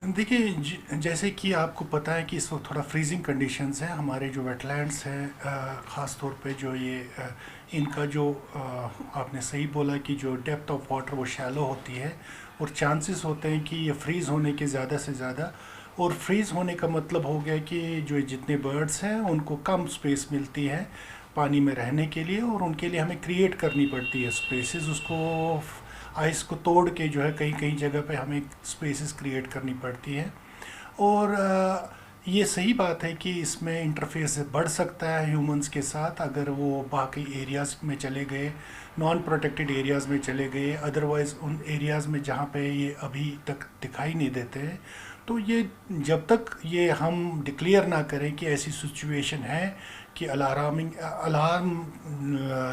देखिए, जैसे कि आपको पता है कि इस वक्त थोड़ा फ्रीजिंग कंडीशंस हैं हमारे जो वेटलैंड्स हैं, ख़ास तौर पे जो ये इनका जो आपने सही बोला कि जो डेप्थ ऑफ वाटर वो शैलो होती है और चांसेस होते हैं कि ये फ्रीज़ होने के ज़्यादा से ज़्यादा। और फ्रीज़ होने का मतलब हो गया कि जो जितने बर्ड्स हैं उनको कम स्पेस मिलती है पानी में रहने के लिए, और उनके लिए हमें क्रिएट करनी पड़ती है स्पेसेस, उसको आइस को तोड़ के जो है कहीं कहीं जगह पे हमें स्पेसेस क्रिएट करनी पड़ती है। और ये सही बात है कि इसमें इंटरफेस बढ़ सकता है ह्यूमंस के साथ अगर वो बाकी एरियाज़ में चले गए, नॉन प्रोटेक्टेड एरियाज़ में चले गए, अदरवाइज़ उन एरियाज़ में जहाँ पे ये अभी तक दिखाई नहीं देते हैं। तो ये जब तक ये हम डिक्लेयर ना करें कि ऐसी सिचुएशन है कि अलार्म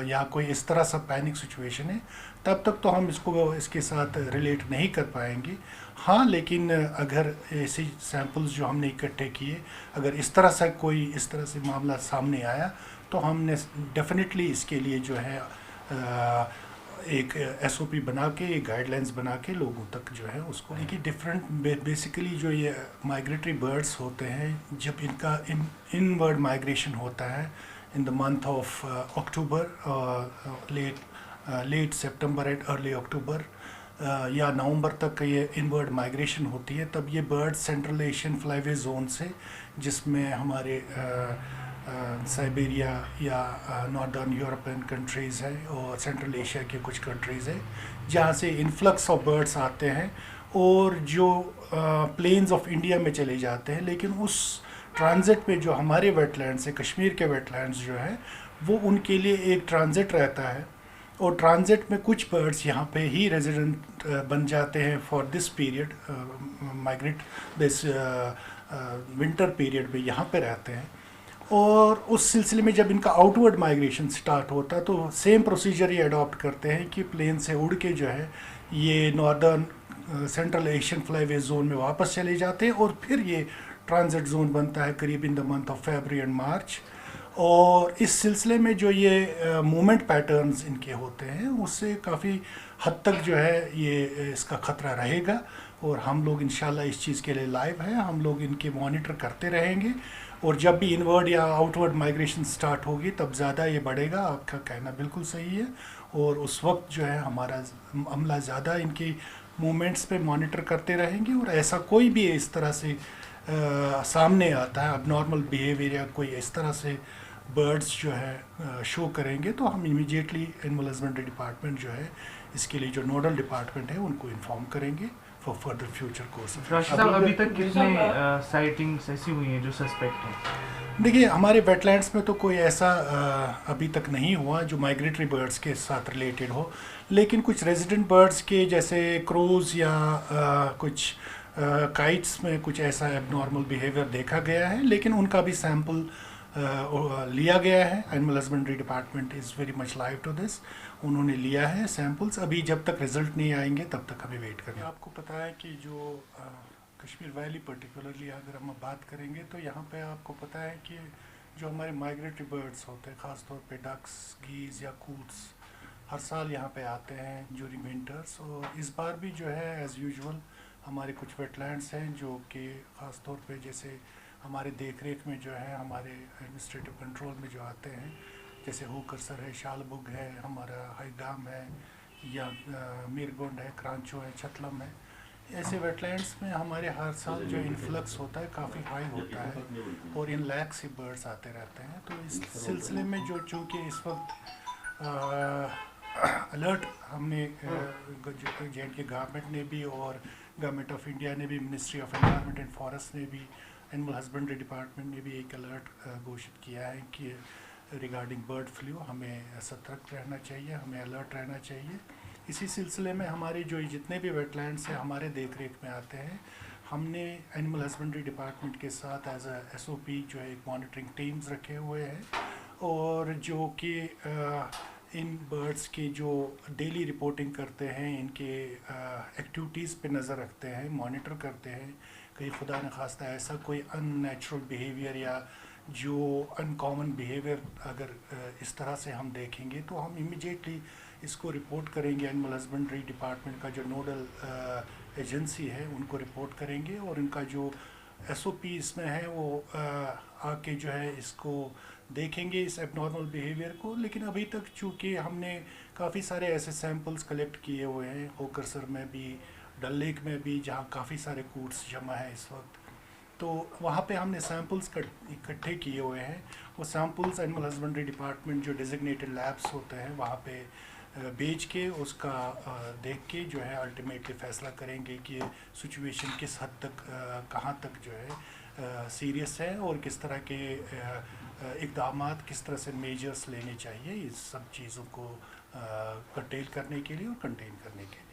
या कोई इस तरह सा पैनिक सिचुएशन है, तब तक तो हम इसको इसके साथ रिलेट नहीं कर पाएंगे। हाँ, लेकिन अगर ऐसे सैंपल्स जो हमने इकट्ठे किए, अगर इस तरह से मामला सामने आया, तो हमने डेफिनेटली इसके लिए जो है एक एसओपी बना के, एक गाइडलाइंस बना के लोगों तक जो है उसको, देखिए डिफरेंट बेसिकली जो ये माइग्रेटरी बर्ड्स होते हैं, जब इनका इनवर्ड माइग्रेशन होता है in the month of October, late September and early October या नवंबर तक ये इनवर्ड माइग्रेशन होती है, तब ये bird central Asian flyway zone से, जिसमें हमारे साइबेरिया या नॉर्दर्न यूरोपियन कंट्रीज़ है और सेंट्रल एशिया के कुछ कंट्रीज़ है, जहाँ से इन्फ्लक्स ऑफ बर्ड्स आते हैं और जो प्लेन्स ऑफ इंडिया में चले जाते हैं। लेकिन उस ट्रांजिट में जो हमारे वेटलैंड्स है, कश्मीर के वेटलैंड्स जो है, वो उनके लिए एक ट्रांजिट रहता है, और ट्रांजिट में कुछ बर्ड्स यहाँ पे ही रेजिडेंट बन जाते हैं for this period, migrate this winter period में यहाँ पे रहते हैं। और उस सिलसिले में जब इनका आउटवर्ड माइग्रेशन स्टार्ट होता है, तो सेम प्रोसीजर ये अडॉप्ट करते हैं कि प्लेन से उड़ के जो है ये northern central Asian flyway zone में वापस चले जाते हैं, और फिर ये ट्रांजिट जोन बनता है करीब in the month of February and March. और इस सिलसिले में जो ये मूवमेंट पैटर्न्स इनके होते हैं, उससे काफ़ी हद तक जो है ये इसका ख़तरा रहेगा। और हम लोग इंशाल्लाह इस चीज़ के लिए लाइव हैं, हम लोग इनके मॉनिटर करते रहेंगे, और जब भी इनवर्ड या आउटवर्ड माइग्रेशन स्टार्ट होगी तब ज़्यादा ये बढ़ेगा। आपका कहना बिल्कुल सही है, और उस वक्त जो है हमारा अमला ज़्यादा इनकी मूवमेंट्स पे मॉनिटर करते रहेंगे, और ऐसा कोई भी इस तरह से सामने आता है अब नॉर्मल बिहेवियर या कोई इस तरह से बर्ड्स जो है शो करेंगे, तो हम इमीडिएटली एनिमल हस्बेंड्री डिपार्टमेंट जो है इसके लिए जो नोडल डिपार्टमेंट है उनको इन्फॉर्म करेंगे for further future course. Rashid साहब, अभी तक कितने साइटिंग्स ऐसी हुई हैं जो सस्पेक्ट हैं? देखिए, हमारे वेटलैंड्स में तो कोई ऐसा अभी तक नहीं हुआ जो माइग्रेटरी बर्ड्स के साथ रिलेटेड हो, लेकिन कुछ रेजिडेंट बर्ड्स के जैसे क्रोज या कुछ काइट्स में कुछ ऐसा एबनॉर्मल बिहेवियर देखा गया है, लेकिन उनका भी सैंपल लिया गया है। Animal husbandry department is very much live to this, उन्होंने लिया है सैंपल्स। अभी जब तक रिजल्ट नहीं आएंगे तब तक हमें वेट करना है। आपको पता है कि जो कश्मीर वैली पर्टिकुलरली अगर हम बात करेंगे, तो यहाँ पे आपको पता है कि जो हमारे माइग्रेटरी बर्ड्स होते हैं, ख़ास तौर पे डक्स, गीज़ या कूट्स, हर साल यहाँ पे आते हैं ड्यूरिंग विंटर्स। और इस बार भी जो है एज़ यूजुअल हमारे कुछ वेटलैंड्स हैं जो कि ख़ास तौर पे जैसे हमारे देख रेख में जो है, हमारे एडमिनिस्ट्रेटिव कंट्रोल में जो आते हैं, जैसे होकरसर है, शालबुग है, हमारा हाईगाम है, या मीरगोंड है, क्रांचो है, छतलम है, ऐसे वेटलैंड्स में हमारे हर साल जो इन्फ्लक्स होता है काफ़ी हाई होता है, और इन लैक से बर्ड्स आते रहते हैं। तो इस सिलसिले में जो चूँकि इस वक्त अलर्ट हमने जे&के गवर्नमेंट ने भी और गवर्नमेंट ऑफ इंडिया ने भी, ministry of environment and forest ने भी, एनिमल हस्बेंड्री डिपार्टमेंट ने भी एक अलर्ट घोषित किया है कि रिगार्डिंग बर्ड फ्लू हमें सतर्क रहना चाहिए, हमें अलर्ट रहना चाहिए। इसी सिलसिले में हमारे जो जितने भी वेटलैंड्स हैं हमारे देख रेख में आते हैं, हमने एनिमल हस्बेंड्री डिपार्टमेंट के साथ एज अ एसओपी जो है एक मॉनिटरिंग टीम्स रखे हुए हैं, और जो कि इन बर्ड्स की जो डेली रिपोर्टिंग करते हैं, इनके एक्टिविटीज़ पे नज़र रखते हैं, मॉनिटर करते हैं। कहीं खुदा न खास्ता ऐसा कोई अननेचुरल बिहेवियर या जो अनकॉमन बिहेवियर अगर इस तरह से हम देखेंगे, तो हम इमीडिएटली इसको रिपोर्ट करेंगे एनिमल हस्बेंड्री डिपार्टमेंट का जो नोडल एजेंसी है उनको रिपोर्ट करेंगे, और इनका जो SOP इसमें है वो आके जो है इसको देखेंगे इस एबनॉर्मल बिहेवियर को। लेकिन अभी तक चूँकि हमने काफ़ी सारे ऐसे सैंपल्स कलेक्ट किए हुए हैं, होकरसर में भी, डल लेक में भी, जहाँ काफ़ी सारे कूड्स जमा है इस वक्त, तो वहाँ पे हमने सैंपल्स इकट्ठे किए हुए हैं। वो सैंपल्स एनिमल हस्बेंड्री डिपार्टमेंट जो डेजिग्नेटेड लैब्स होते हैं वहाँ पे बेच के उसका देख के जो है अल्टीमेटली फ़ैसला करेंगे कि सिचुएशन किस हद तक कहाँ तक जो है सीरियस है, और किस तरह के इक़दामात, किस तरह से मेजर्स लेने चाहिए इस सब चीज़ों को कंटेन करने के लिए और कंटेन करने के लिए।